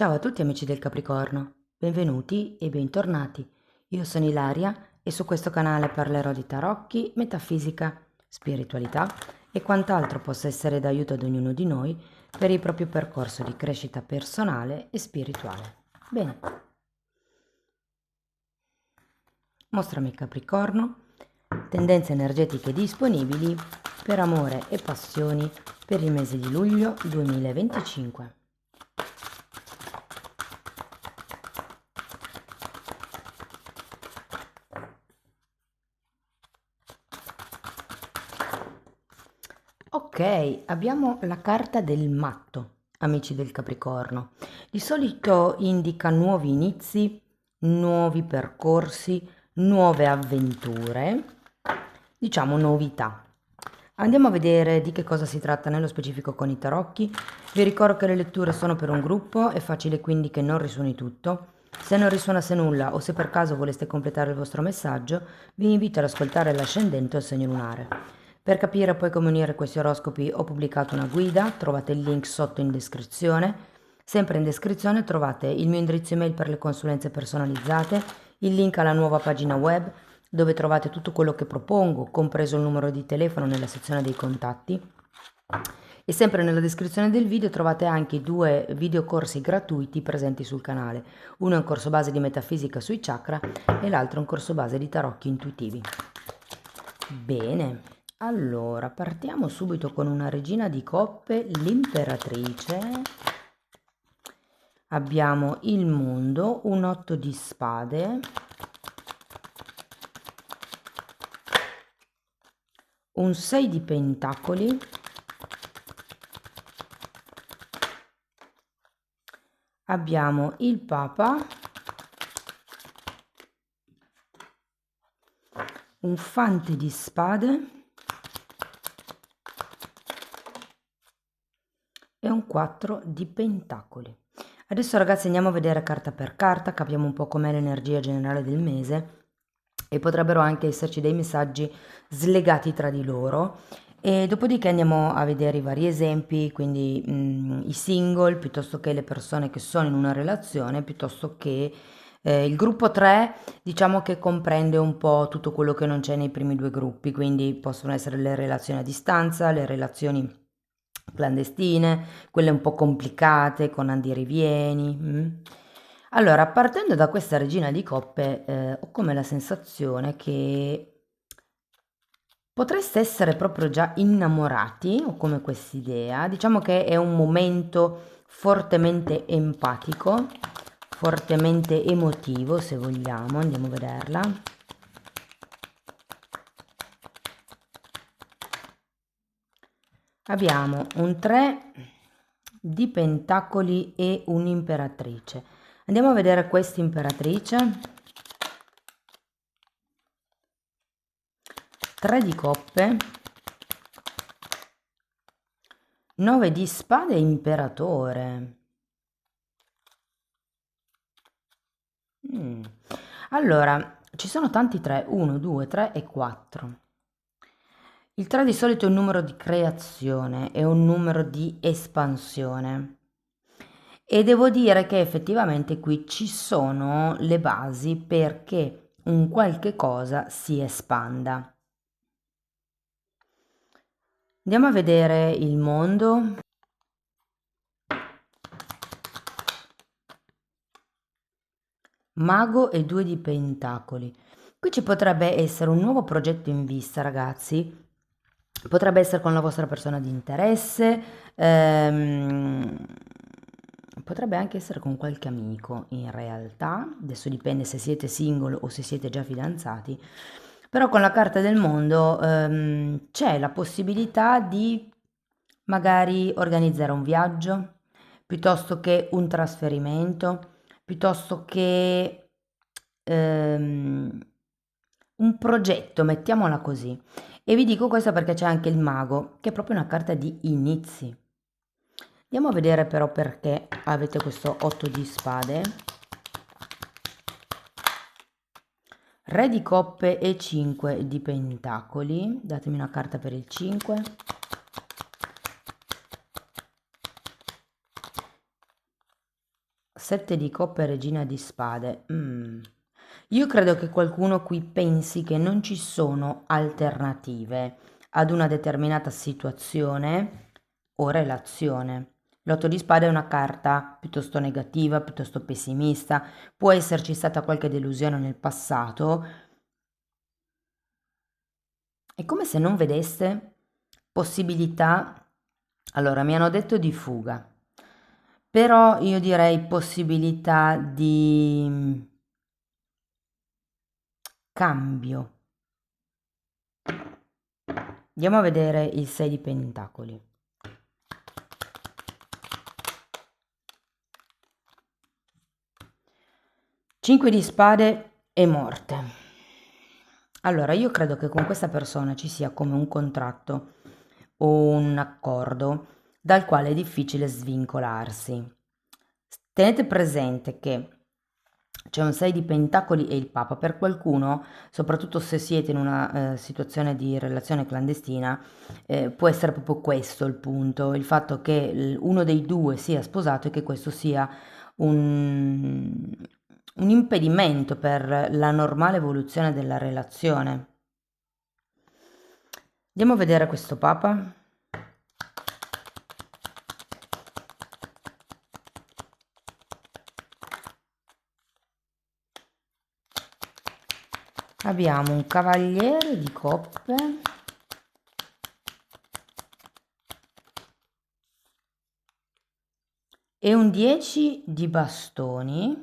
Ciao a tutti amici del Capricorno, benvenuti e bentornati. Io sono Ilaria e su questo canale parlerò di tarocchi, metafisica, spiritualità e quant'altro possa essere d'aiuto ad ognuno di noi per il proprio percorso di crescita personale e spirituale. Bene, mostrami Capricorno, tendenze energetiche disponibili per amore e passioni per il mese di luglio 2025. Ok, abbiamo la carta del matto, amici del Capricorno. Di solito indica nuovi inizi, nuovi percorsi, nuove avventure, diciamo novità. Andiamo a vedere di che cosa si tratta nello specifico con i tarocchi. Vi ricordo che le letture sono per un gruppo, è facile quindi che non risuoni tutto. Se non risuonasse nulla o se per caso voleste completare il vostro messaggio, vi invito ad ascoltare l'ascendente o il segno lunare. Per capire poi come unire questi oroscopi ho pubblicato una guida, trovate il link sotto in descrizione. Sempre in descrizione trovate il mio indirizzo email per le consulenze personalizzate, il link alla nuova pagina web dove trovate tutto quello che propongo, compreso il numero di telefono nella sezione dei contatti. E sempre nella descrizione del video trovate anche i due videocorsi gratuiti presenti sul canale. Uno è un corso base di metafisica sui chakra e l'altro è un corso base di tarocchi intuitivi. Bene, allora partiamo subito con una regina di coppe, l'imperatrice. Abbiamo il mondo, un 8 di spade, un 6 di pentacoli, abbiamo il papa, un fante di spade e un 4 di pentacoli. Adesso ragazzi andiamo a vedere carta per carta, capiamo un po' com'è l'energia generale del mese e potrebbero anche esserci dei messaggi slegati tra di loro. E dopodiché andiamo a vedere i vari esempi, quindi i single, piuttosto che le persone che sono in una relazione, piuttosto che il gruppo 3, diciamo che comprende un po' tutto quello che non c'è nei primi due gruppi, quindi possono essere le relazioni a distanza, le relazioni clandestine, quelle un po' complicate, con andi e rivieni. Allora, partendo da questa regina di coppe, ho come la sensazione che potreste essere proprio già innamorati, ho come quest'idea. Diciamo che è un momento fortemente empatico, fortemente emotivo, se vogliamo. Andiamo a vederla. Abbiamo un 3 di pentacoli e un'imperatrice. Andiamo a vedere questa imperatrice. 3 di coppe, 9 di spade e imperatore. Allora, ci sono tanti 3, 1, 2, 3 e 4. Il 3 di solito è un numero di creazione, è un numero di espansione. E devo dire che effettivamente qui ci sono le basi perché un qualche cosa si espanda. Andiamo a vedere il mondo. Mago e 2 di pentacoli. Qui ci potrebbe essere un nuovo progetto in vista, ragazzi. Potrebbe essere con la vostra persona di interesse, potrebbe anche essere con qualche amico in realtà, adesso dipende se siete single o se siete già fidanzati, però con la carta del mondo c'è la possibilità di magari organizzare un viaggio, piuttosto che un trasferimento, piuttosto che un progetto, mettiamola così. E vi dico questo perché c'è anche il mago, che è proprio una carta di inizi. Andiamo a vedere però perché avete questo 8 di spade. Re di coppe e 5 di pentacoli. Datemi una carta per il 5. 7 di coppe e regina di spade. Io credo che qualcuno qui pensi che non ci sono alternative ad una determinata situazione o relazione. L'otto di spade è una carta piuttosto negativa, piuttosto pessimista, può esserci stata qualche delusione nel passato. È come se non vedeste possibilità. Allora, mi hanno detto di fuga, però io direi possibilità di cambio. Andiamo a vedere il 6 di pentacoli. Cinque di spade e morte. Allora, io credo che con questa persona ci sia come un contratto o un accordo dal quale è difficile svincolarsi. Tenete presente che c'è un 6 di pentacoli e il Papa. Per qualcuno, soprattutto se siete in una situazione di relazione clandestina, può essere proprio questo il punto, il fatto che uno dei due sia sposato e che questo sia un, un impedimento per la normale evoluzione della relazione. Andiamo a vedere questo Papa. Abbiamo un cavaliere di coppe e un 10 di bastoni.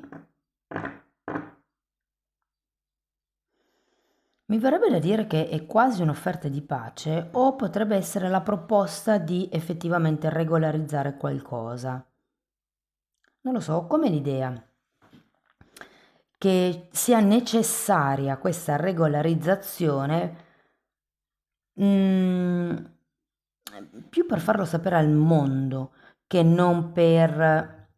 Mi verrebbe da dire che è quasi un'offerta di pace o potrebbe essere la proposta di effettivamente regolarizzare qualcosa. Non lo so, ho come l'idea che sia necessaria questa regolarizzazione mm, più per farlo sapere al mondo che non per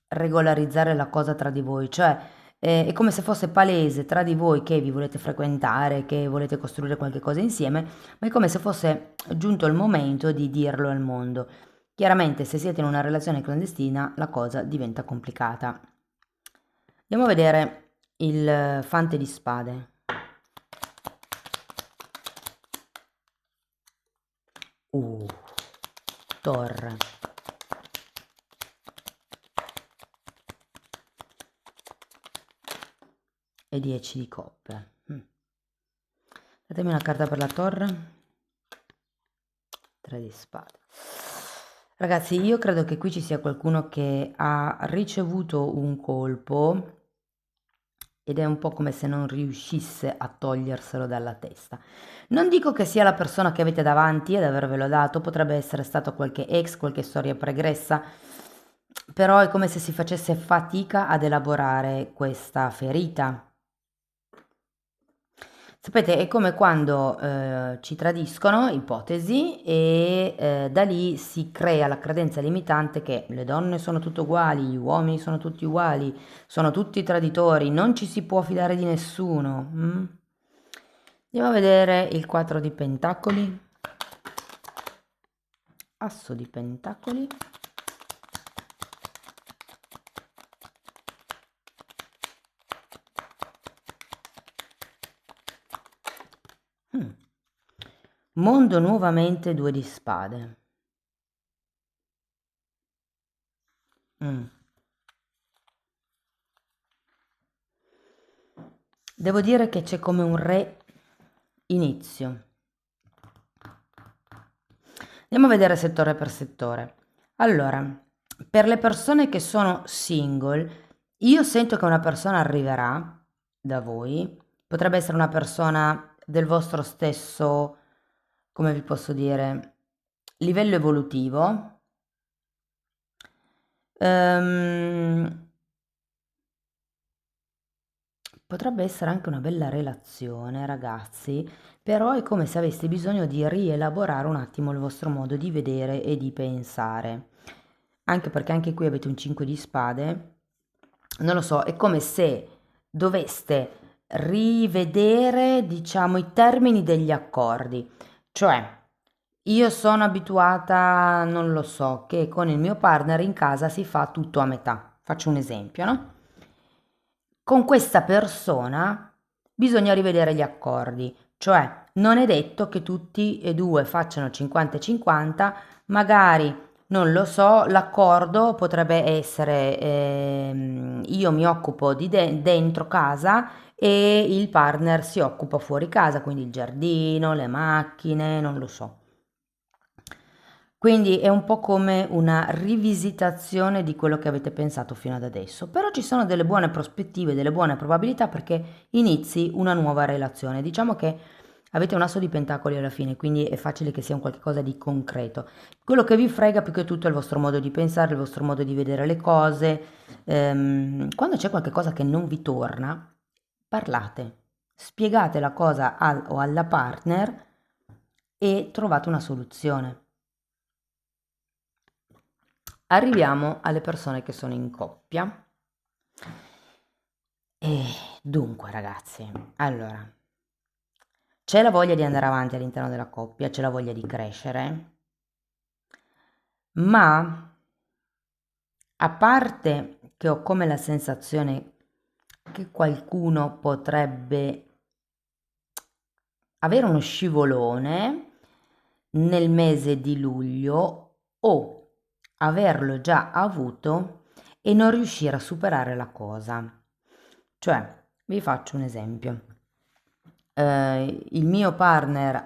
regolarizzare la cosa tra di voi, cioè è come se fosse palese tra di voi che vi volete frequentare, che volete costruire qualche cosa insieme, ma è come se fosse giunto il momento di dirlo al mondo. Chiaramente se siete in una relazione clandestina la cosa diventa complicata. Andiamo a vedere il fante di spade. Torre. E 10 di coppe. Datemi una carta per la torre. 3 di spade. Ragazzi, io credo che qui ci sia qualcuno che ha ricevuto un colpo ed è un po' come se non riuscisse a toglierselo dalla testa. Non dico che sia la persona che avete davanti ad avervelo dato, potrebbe essere stato qualche ex, qualche storia pregressa, però è come se si facesse fatica ad elaborare questa ferita. Sapete, è come quando ci tradiscono, ipotesi, e da lì si crea la credenza limitante che le donne sono tutte uguali, gli uomini sono tutti uguali, sono tutti traditori, non ci si può fidare di nessuno. Andiamo a vedere il 4 di pentacoli, asso di pentacoli. Mondo nuovamente 2 di spade. Devo dire che c'è come un inizio. Andiamo a vedere settore per settore. Allora, per le persone che sono single, io sento che una persona arriverà da voi, potrebbe essere una persona del vostro stesso, come vi posso dire, livello evolutivo. Potrebbe essere anche una bella relazione, ragazzi, però è come se aveste bisogno di rielaborare un attimo il vostro modo di vedere e di pensare. Anche perché anche qui avete un 5 di spade. Non lo so, è come se doveste rivedere, diciamo, i termini degli accordi. Cioè, io sono abituata, non lo so, che con il mio partner in casa si fa tutto a metà. Faccio un esempio, no? Con questa persona bisogna rivedere gli accordi, cioè non è detto che tutti e due facciano 50 e 50, magari non lo so, l'accordo potrebbe essere io mi occupo di dentro casa e il partner si occupa fuori casa, quindi il giardino, le macchine, non lo so. Quindi è un po' come una rivisitazione di quello che avete pensato fino ad adesso, però ci sono delle buone prospettive, delle buone probabilità perché inizi una nuova relazione. Diciamo che avete un asso di pentacoli alla fine, quindi è facile che sia un qualcosa di concreto. Quello che vi frega più che tutto è il vostro modo di pensare, il vostro modo di vedere le cose. Quando c'è qualcosa che non vi torna, parlate, spiegate la cosa al o alla partner e trovate una soluzione. Arriviamo alle persone che sono in coppia. E dunque, ragazzi, allora, c'è la voglia di andare avanti all'interno della coppia, c'è la voglia di crescere, ma a parte che ho come la sensazione che qualcuno potrebbe avere uno scivolone nel mese di luglio o averlo già avuto e non riuscire a superare la cosa. Cioè, vi faccio un esempio. Il mio partner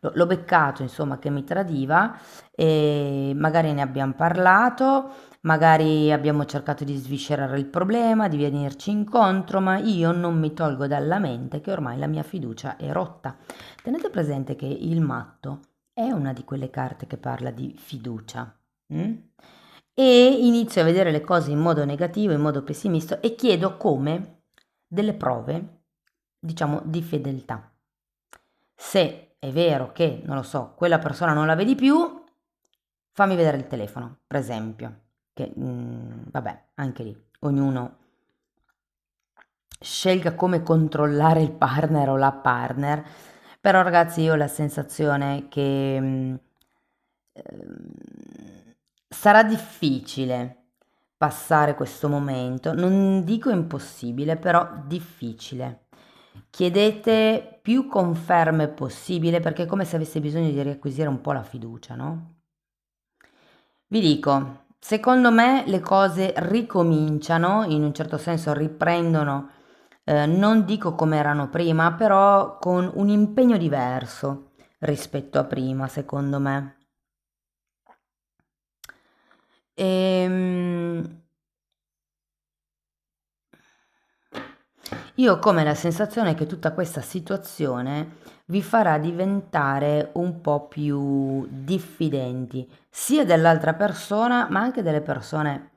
l'ho beccato, insomma, che mi tradiva e magari ne abbiamo parlato, magari abbiamo cercato di sviscerare il problema, di venirci incontro, ma io non mi tolgo dalla mente che ormai la mia fiducia è rotta. Tenete presente che il matto è una di quelle carte che parla di fiducia. Mm? E inizio a vedere le cose in modo negativo, in modo pessimista e chiedo come delle prove, diciamo, di fedeltà. Se è vero che, non lo so, quella persona non la vedi più, fammi vedere il telefono, per esempio, che vabbè, anche lì, ognuno scelga come controllare il partner o la partner, però ragazzi io ho la sensazione che sarà difficile passare questo momento, non dico impossibile, però difficile. Chiedete più conferme possibile perché è come se avesse bisogno di riacquisire un po' la fiducia, no? Vi dico, secondo me le cose ricominciano, in un certo senso riprendono, non dico come erano prima, però con un impegno diverso rispetto a prima, secondo me. Ehm, io ho come la sensazione che tutta questa situazione vi farà diventare un po' più diffidenti, sia dell'altra persona, ma anche delle persone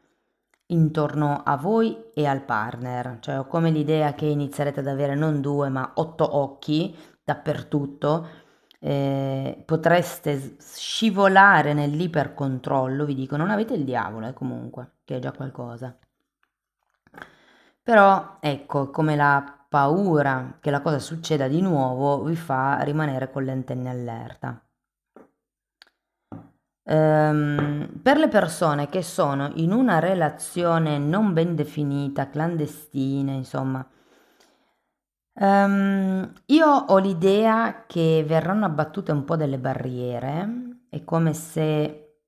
intorno a voi e al partner. Cioè ho come l'idea che inizierete ad avere non due, ma 8 occhi dappertutto. Potreste scivolare nell'ipercontrollo, vi dico, non avete il diavolo, comunque, che è già qualcosa. Però ecco, come la paura che la cosa succeda di nuovo vi fa rimanere con le antenne allerta. Per le persone che sono in una relazione non ben definita, clandestina, insomma, io ho l'idea che verranno abbattute un po' delle barriere, è come se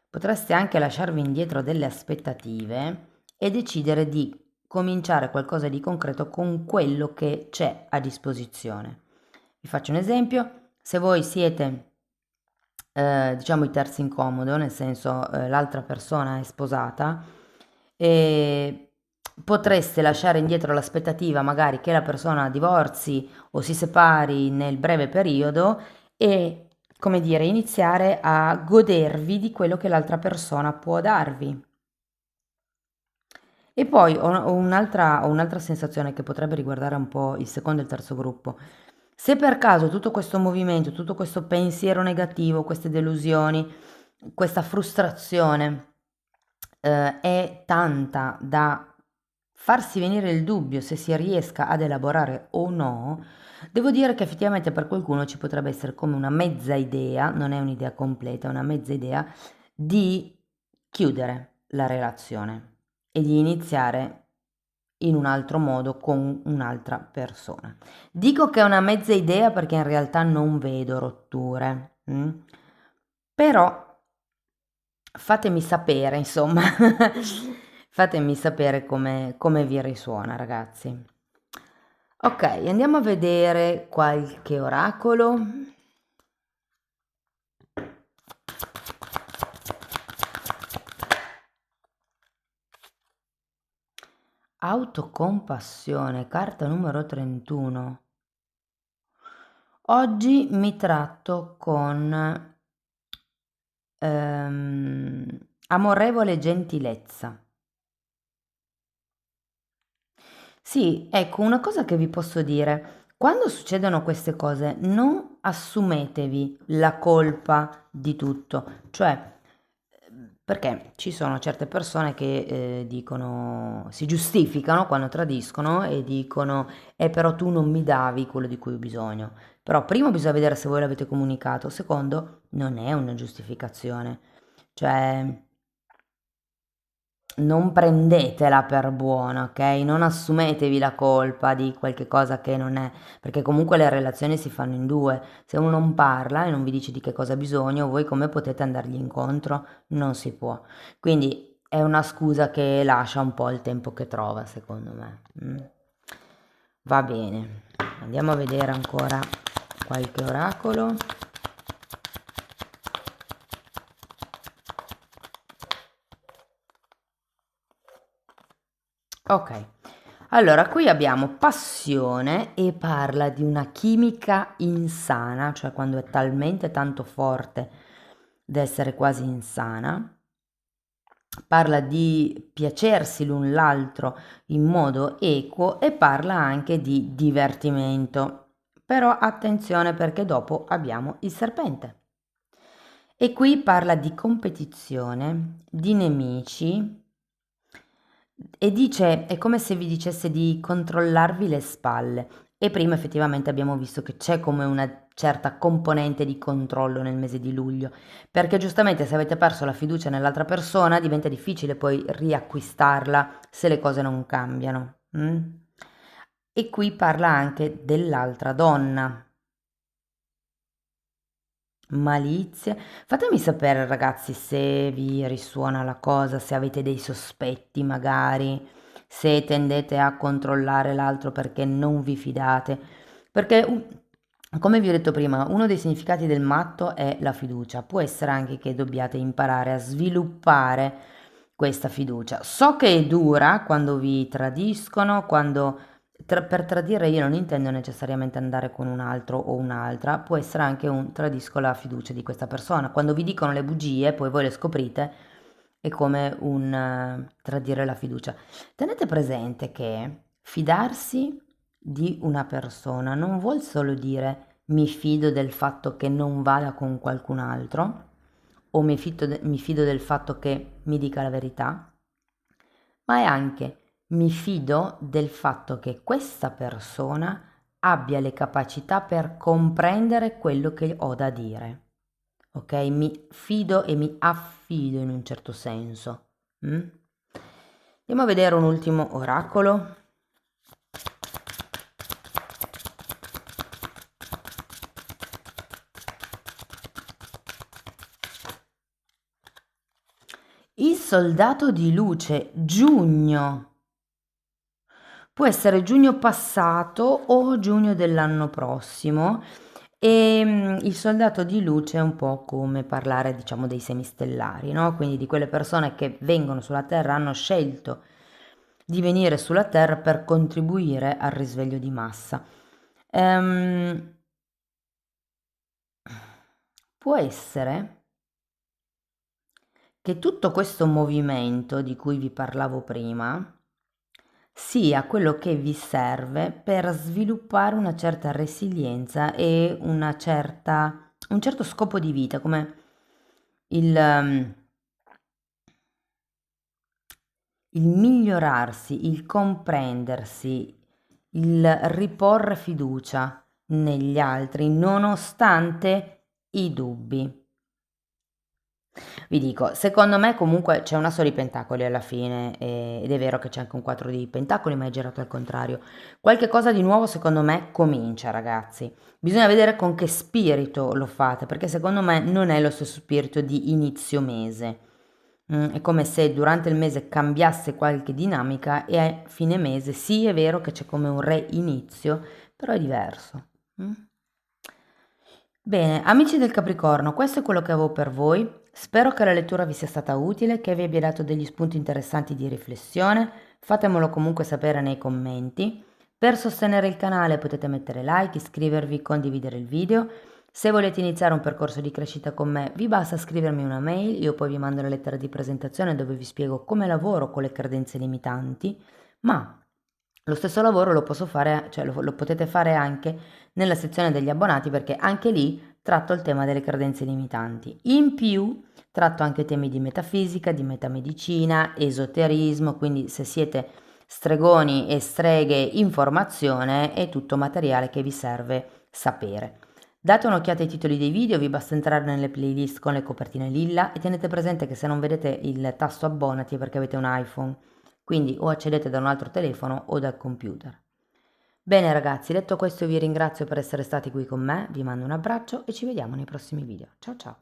potreste anche lasciarvi indietro delle aspettative e decidere di cominciare qualcosa di concreto con quello che c'è a disposizione. Vi faccio un esempio, se voi siete diciamo i terzi in comodo, nel senso l'altra persona è sposata, e potreste lasciare indietro l'aspettativa magari che la persona divorzi o si separi nel breve periodo e, come dire, iniziare a godervi di quello che l'altra persona può darvi. E poi ho un'altra sensazione che potrebbe riguardare un po' il secondo e il terzo gruppo. Se per caso tutto questo movimento, tutto questo pensiero negativo, queste delusioni, questa frustrazione è tanta da farsi venire il dubbio se si riesca ad elaborare o no, devo dire che effettivamente per qualcuno ci potrebbe essere come una mezza idea, non è un'idea completa, è una mezza idea di chiudere. la relazione e di iniziare in un altro modo con un'altra persona. Dico che è una mezza idea perché in realtà non vedo rotture, però fatemi sapere, insomma, fatemi sapere come vi risuona, ragazzi. Ok, andiamo a vedere qualche oracolo. Autocompassione, carta numero 31. Oggi mi tratto con amorevole gentilezza. Sì, ecco, una cosa che vi posso dire, quando succedono queste cose non assumetevi la colpa di tutto, cioè perché ci sono certe persone che dicono, si giustificano quando tradiscono e dicono, però tu non mi davi quello di cui ho bisogno. Però primo bisogna vedere se voi l'avete comunicato, secondo non è una giustificazione, cioè non prendetela per buona, ok? Non assumetevi la colpa di qualche cosa che non è, perché comunque le relazioni si fanno in due. Se uno non parla e non vi dice di che cosa ha bisogno, voi come potete andargli incontro? Non si può. Quindi è una scusa che lascia un po' il tempo che trova, secondo me. Va bene, andiamo a vedere ancora qualche oracolo. Ok, allora qui abbiamo passione e parla di una chimica insana, cioè quando è talmente tanto forte da essere quasi insana. Parla di piacersi l'un l'altro in modo equo e parla anche di divertimento. Però attenzione perché dopo abbiamo il serpente. E qui parla di competizione, di nemici e dice, è come se vi dicesse di controllarvi le spalle. E prima effettivamente abbiamo visto che c'è come una certa componente di controllo nel mese di luglio, perché giustamente se avete perso la fiducia nell'altra persona diventa difficile poi riacquistarla se le cose non cambiano. E qui parla anche dell'altra donna. Malizia. Fatemi sapere ragazzi se vi risuona la cosa, se avete dei sospetti magari, se tendete a controllare l'altro perché non vi fidate. Perché, come vi ho detto prima, uno dei significati del matto è la fiducia. Può essere anche che dobbiate imparare a sviluppare questa fiducia. So che è dura quando vi tradiscono, quando per tradire io non intendo necessariamente andare con un altro o un'altra, può essere anche un tradisco la fiducia di questa persona. Quando vi dicono le bugie, poi voi le scoprite, è come un tradire la fiducia. Tenete presente che fidarsi di una persona non vuol solo dire mi fido del fatto che non vada con qualcun altro o mi fido del fatto che mi dica la verità, ma è anche mi fido del fatto che questa persona abbia le capacità per comprendere quello che ho da dire. Ok? Mi fido e mi affido in un certo senso. Andiamo a vedere un ultimo oracolo. Il soldato di luce, giugno. Può essere giugno passato o giugno dell'anno prossimo. E il soldato di luce è un po' come parlare, diciamo, dei semistellari, no? Quindi di quelle persone che vengono sulla Terra, hanno scelto di venire sulla Terra per contribuire al risveglio di massa. Può essere che tutto questo movimento di cui vi parlavo prima sia quello che vi serve per sviluppare una certa resilienza e un certo scopo di vita, come il, il migliorarsi, il comprendersi, il riporre fiducia negli altri nonostante i dubbi. Vi dico, secondo me comunque c'è un asso di pentacoli alla fine, ed è vero che c'è anche un 4 di pentacoli, ma è girato al contrario. Qualche cosa di nuovo secondo me comincia, ragazzi. Bisogna vedere con che spirito lo fate, perché secondo me non è lo stesso spirito di inizio mese. È come se durante il mese cambiasse qualche dinamica e a fine mese sì, è vero che c'è come un reinizio, però è diverso. Mm? Bene, amici del Capricorno, questo è quello che avevo per voi. Spero che la lettura vi sia stata utile, che vi abbia dato degli spunti interessanti di riflessione. Fatemelo comunque sapere nei commenti. Per sostenere il canale potete mettere like, iscrivervi, condividere il video. Se volete iniziare un percorso di crescita con me, vi basta scrivermi una mail, io poi vi mando la lettera di presentazione dove vi spiego come lavoro con le credenze limitanti, ma lo stesso lavoro lo posso fare, cioè lo potete fare anche nella sezione degli abbonati perché anche lì tratto il tema delle credenze limitanti. In più tratto anche temi di metafisica, di metamedicina, esoterismo, quindi se siete stregoni e streghe, informazione è tutto materiale che vi serve sapere. Date un'occhiata ai titoli dei video, vi basta entrare nelle playlist con le copertine lilla e tenete presente che se non vedete il tasto abbonati è perché avete un iPhone, quindi o accedete da un altro telefono o dal computer. Bene ragazzi, detto questo vi ringrazio per essere stati qui con me, vi mando un abbraccio e ci vediamo nei prossimi video. Ciao ciao!